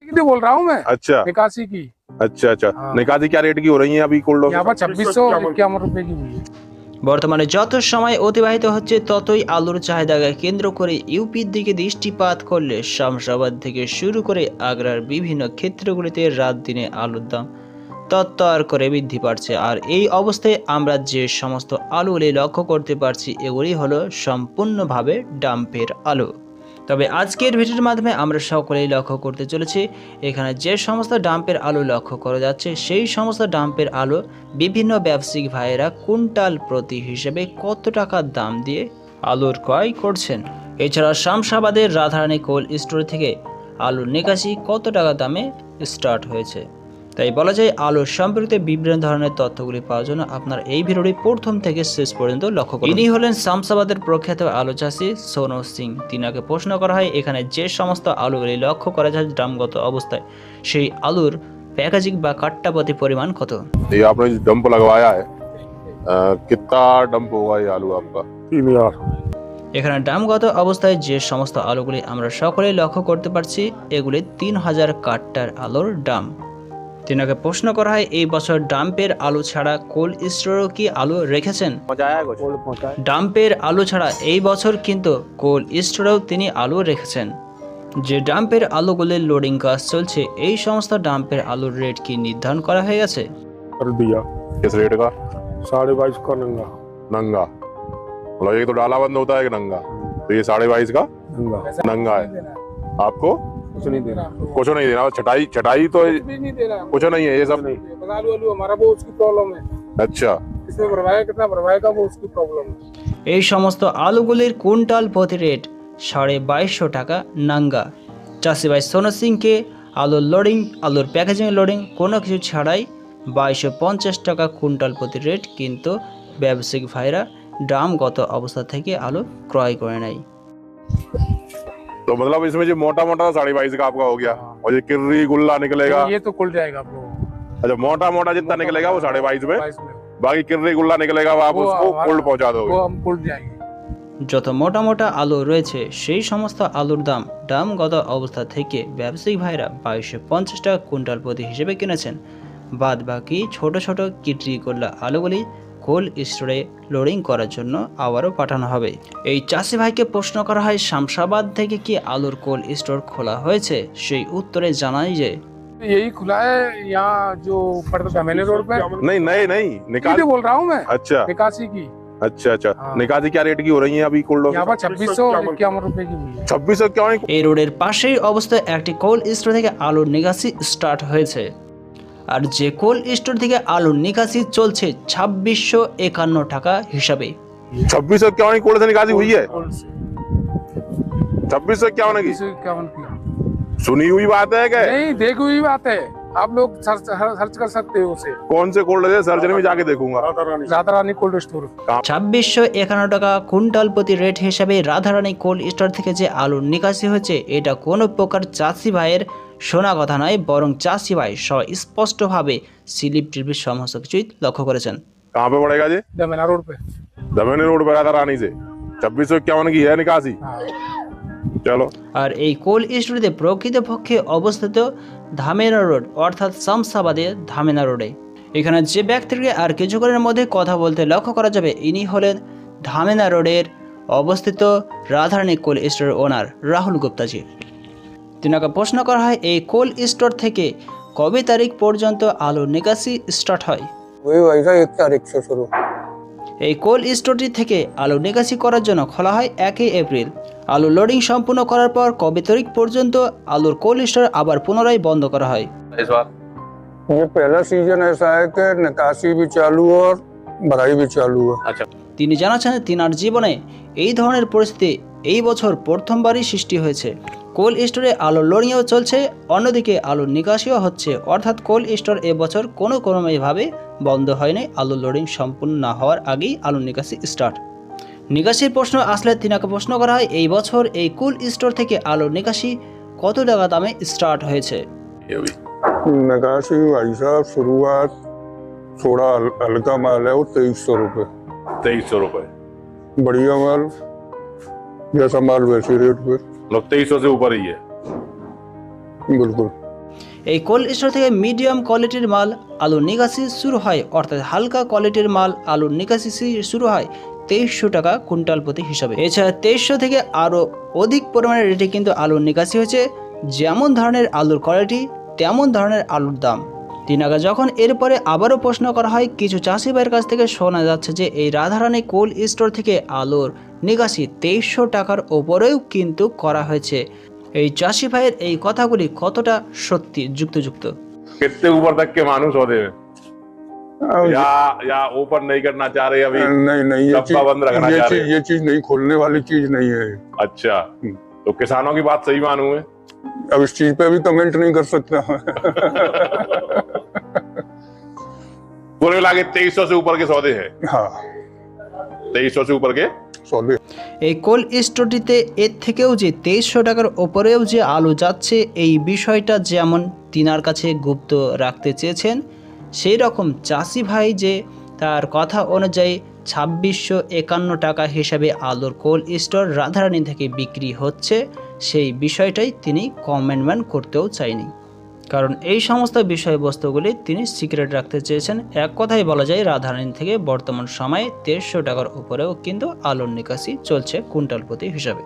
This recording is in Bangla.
की बोल रहा हूँ मैं। अच्छा 81 की। अच्छा अच्छा हाँ। निकासी क्या रेट की हो रही है अभी कोल्ड यहाँ पर 2651 रुपए की हुई है। বর্তমানে যত সময় অতিবাহিত হচ্ছে ততই আলুর চাহিদাকে কেন্দ্র করে ইউপির দিকে দৃষ্টিপাত করলে শামসাবাদ থেকে শুরু করে আগ্রার বিভিন্ন ক্ষেত্রগুলিতে রাত দিনে আলুর দাম তত্তর করে বৃদ্ধি পাচ্ছে। আর এই অবস্থায় আমরা যে সমস্ত আলুগুলি লক্ষ্য করতে পারছি এগুলি হলো সম্পূর্ণভাবে ডাম্পের আলু। তবে আজকের ভিডিওর মাধ্যমে আমরা সকলেই লক্ষ্য করতে চলেছি এখানে যে সমস্ত ডাম্পের আলু লক্ষ্য করা যাচ্ছে সেই সমস্ত ডাম্পের আলু বিভিন্ন ব্যবসায়িক ভাইয়েরা কুইন্টাল প্রতি হিসেবে কত টাকা দাম দিয়ে আলুর ক্রয় করছেন। এছাড়া শামসাবাদের রাধারানী কোল্ড স্টোর থেকে আলুর নিকাশি কত টাকা দামে স্টার্ট হয়েছে। তাই বলা যায় আলুর সম্পর্কিত বিভিন্ন ধরনের তথ্যগুলি পাওয়ার জন্য আপনার এই ভিডিওটি প্রথম থেকে শেষ পর্যন্ত লক্ষ্য করুন। ইনি হলেন শামসাবাদের প্রখ্যাত আলু চাষি সোনু সিং। তিনাকে প্রশ্ন করা হয় এখানে যে সমস্ত আলুগুলি লক্ষ্য করা যায় দামগত অবস্থায় সেই আলুর पैकेजिंग বা कट्टापति परिमाण कत। ये आपने जो डंप लगवाया है कितना डंप होगा ये आलू आपका 3000। এখানে দামগত অবস্থায় যে সমস্ত আলুগুলি আমরা সকলেই লক্ষ্য করতে পারছি এগুলি 3000 কাট্টার আলুর দাম। তিনাকে প্রশ্ন করা হয় এই বছর ডাম্পের আলু ছাড়া কোল্ড স্টোরেও কি আলু রেখেছেন। ডাম্পের আলু ছাড়া এই বছর কিন্তু কোল্ড স্টোরেও তিনি আলু রেখেছেন। যে ডাম্পের আলুগুলির লোডিং কাজ চলছে এই সমস্ত ডাম্পের আলুর রেট কি নির্ধারণ করা হয়ে গেছে। कर दिया किस रेट का 22.5 का नंगा। नंगा मतलब ये तो डाला बंद होता है कि नंगा तो ये 22.5 का नंगा नंगा है आपको कुछ नहीं देना। कुछ नहीं देना छटाई छटाई तो कुछ भी नहीं देना। कुछ नहीं है ये सब आलू आलू हमारा वो उसकी प्रॉब्लम है। अच्छा इसमें भरवाया कितना भरवाएगा वो उसकी प्रॉब्लम है। এই সমস্ত আলুগুলির কুইন্টাল প্রতি রেট 2250 টাকা নাঙ্গা। চাষি ভাই সোনু সিংকে আলুর লোডিং আলুর প্যাকেজিং লোডিং কোনো কিছু ছাড়াই 2250 টাকা কুইন্টাল প্রতি রেট কিন্তু ব্যবসায়িক ভাইরা দামগত অবস্থা থেকে আলু ক্রয় করে নেয়। तो मतलब इसमें जो मोटा मोटा 22.5 का आपका हो गया और ये किर्री गुल्ला निकलेगा ये तो खुल जाएगा आप लोगों को। अच्छा मोटा मोटा जितना निकलेगा वो 22.5 में 22 में बाकी किर्री गुल्ला निकलेगा वो आप वो उसको हमारा- कोल्ड पहुंचा दोगे वो हम खुल जाएंगे। যত মোটা মোটা আলু রয়েছে সেই সমস্ত আলুর দামগত অবস্থা থেকে ব্যবসায়িক ভাইরা 2250 টাকা কুইন্টাল প্রতি হিসেবে কিনেছেন। বাদ বাকি ছোট ছোট কিটরি গোল্লা আলুগুলি কোল্ড স্টোরে লোডিং করার জন্য আবারও পাঠানো হবে। এই চাষি ভাইকে প্রশ্ন করা হয় শামসাবাদ থেকে কি আলুর কোল্ড স্টোর খোলা হয়েছে সেই উত্তরে জানাই যে यही खुला है यहाँ जो पड़ता धमेले रोड पे। नहीं नहीं नहीं निकाल बोल रहा हूँ मैं। अच्छा 81 की। अच्छा अच्छा हाँ। निकासी क्या रेट की हो रही है अभी कोल्ड यहाँ पर 2651 रुपए की हुई है। 2600 क्यों नहीं এই রোডের পাশেই অবস্থায় একটি কোল্ড স্টোর থেকে আলুর নিকাশি স্টার্ট হয়েছে। আর যে কোল্ড স্টোর থেকে আলুর নিকাশি চলছে 2651 টাকা হিসাবে। 2600 क्यों नहीं कोल्ड से निकासी हुई है 2600 क्यों नहीं 2651 की। सुनी हुई बात है क्या नहीं देखी हुई बात है। आप लोग सर्च कर सकते हो उसे। कौन से कोल्ड है सर्जरी में जाके देखूंगा राधा रानी कोल्ड स्टोर। 2651 টাকা কুইন্টাল প্রতি রেট হিসাবে রাধারানী কোল্ড স্টোর থেকে যে আলুর নিকাশি হচ্ছে এটা কোনো প্রকার চাষি ভাইয়ের শোনা কথা নয় বরং চাষি ভাই স্পষ্টভাবে স্লিপ টিপের সমস্ত কিছুই লক্ষ্য করেছেন। कहाँ पे पड़ेगा जी दमेना रोड पे। दमेनी रोड पे राधा रानी से 2651 की है निकासी हाँ। चलो আর এই কোল্ড স্টোরিতে প্রকৃতপক্ষে অবস্থিত ধামেনা রোড অর্থাৎ শামসাবাদের ধামেনা রোডে। এখানে যে ব্যক্তিকে আর কিছুক্ষণের মধ্যে কথা বলতে লক্ষ্য করা যাবে ইনি হলেন ধামেনা রোডের অবস্থিত রাধারানী কোল্ড স্টোরের ওনার রাহুল গুপ্তাজি। তিনাকে প্রশ্ন করা হয় এই কোল্ড স্টোর থেকে কবে তারিখ পর্যন্ত আলুর নিকাশি স্টার্ট হয়। वही वैसा 1 तारीख से शुरू। এই কোল্ড স্টোরটি থেকে আলু নিকাশি করার জন্য খোলা হয় 1 এপ্রিল। আলু লোডিং সম্পূর্ণ করার পর কবে তারিখ পর্যন্ত আলুর কোল্ড স্টোর আবার পুনরায় বন্ধ করা হয়। इस बार ये पहला सीजन ऐसा है कि निकासी भी चालू है और भराई भी चालू है। अच्छा তিনি জানাচ্ছেন তিনার জীবনে এই ধরনের পরিস্থিতি এই বছর প্রথমবারই সৃষ্টি হয়েছে। কোল্ড স্টোরে আলুর লোডিংও চলছে অন্যদিকে আলুর নিকাশিও হচ্ছে অর্থাৎ কোল্ড স্টোর এবছর কোনোভাবে বন্ধ হয়নি। আলুর লোডিং সম্পূর্ণ না হওয়ার আগেই আলুর নিকাশি স্টার্ট। নিকাশির প্রশ্ন আসলে তিনাকে প্রশ্ন করা হয় এই বছর এই কোল্ড স্টোর থেকে আলুর নিকাশি কত টাকা দামে স্টার্ট হয়েছে। ये भी निकासी भाई साहब शुरुआत थोड़ा हल्का माल है वो 2300 रुपये। 2300 रुपए बढ़िया माल जैसा माल वैसे रेट पे। मतलब 2300 से ऊपर ही है बिल्कुल। এই কোল্ড স্টোর থেকে মিডিয়াম কোয়ালিটির মাল আলুর নিকাশি শুরু হয়, অর্থাৎ হালকা কোয়ালিটির মাল আলুর নিকাশি শুরু হয় 2300 টাকা কুইন্টাল প্রতি হিসাবে। এছাড়া 2300 থেকে আরও অধিক পরিমাণের রেটে কিন্তু আলুর নিকাশি হয়েছে। যেমন ধরনের আলুর কোয়ালিটি তেমন ধরনের আলুর দাম। দিনাগা যখন এরপরে আবারও প্রশ্ন করা হয়, কিছু চাষি ভাইয়ের কাছ থেকে শোনা যাচ্ছে যে এই রাধারানী কোল্ড স্টোর থেকে আলুর নিকাশি 2300 টাকার ওপরেও কিন্তু করা হয়েছে। এই চাষি ভাইয়ের এই কথাগুলি কতটা সত্যি যুক্ত? कितने ऊपर तक के मानुस होते हैं या ओपन नहीं करना चाह रहे अभी? नहीं डब्बा बंद रखना चाह रहे हैं? ये चीज नहीं, खोलने वाली चीज नहीं है। अच्छा, तो किसानों की बात सही मानूं मैं? अब इस चीज पे भी कमेंट नहीं कर सकता। कुल मिला के 2300 से ऊपर के सौदे हैं। हाँ, 2300 से ऊपर के सौदे। এই কোল্ড স্টোরটিতে এর থেকেও যে 2300 টাকার ওপরেও যে আলু যাচ্ছে, এই বিষয়টা যেমন তিনার কাছে গুপ্ত রাখতে চেয়েছেন, সেই রকম চাষি ভাই যে তার কথা অনুযায়ী 2651 টাকা হিসাবে আলুর কোল্ড স্টোর রাধারানী থেকে বিক্রি হচ্ছে, সেই বিষয়টাই তিনি কমেন্টম্যান করতেও চায়নি। কারণ এই সমস্ত বিষয়বস্তুগুলি তিনি সিক্রেট রাখতে চেয়েছেন। এক কথাই বলা যায় রাধারানী থেকে বর্তমান সময়ে 2300 টাকার উপরেও কিন্তু আলুর নিকাশি চলছে কুইন্টাল প্রতি হিসাবে।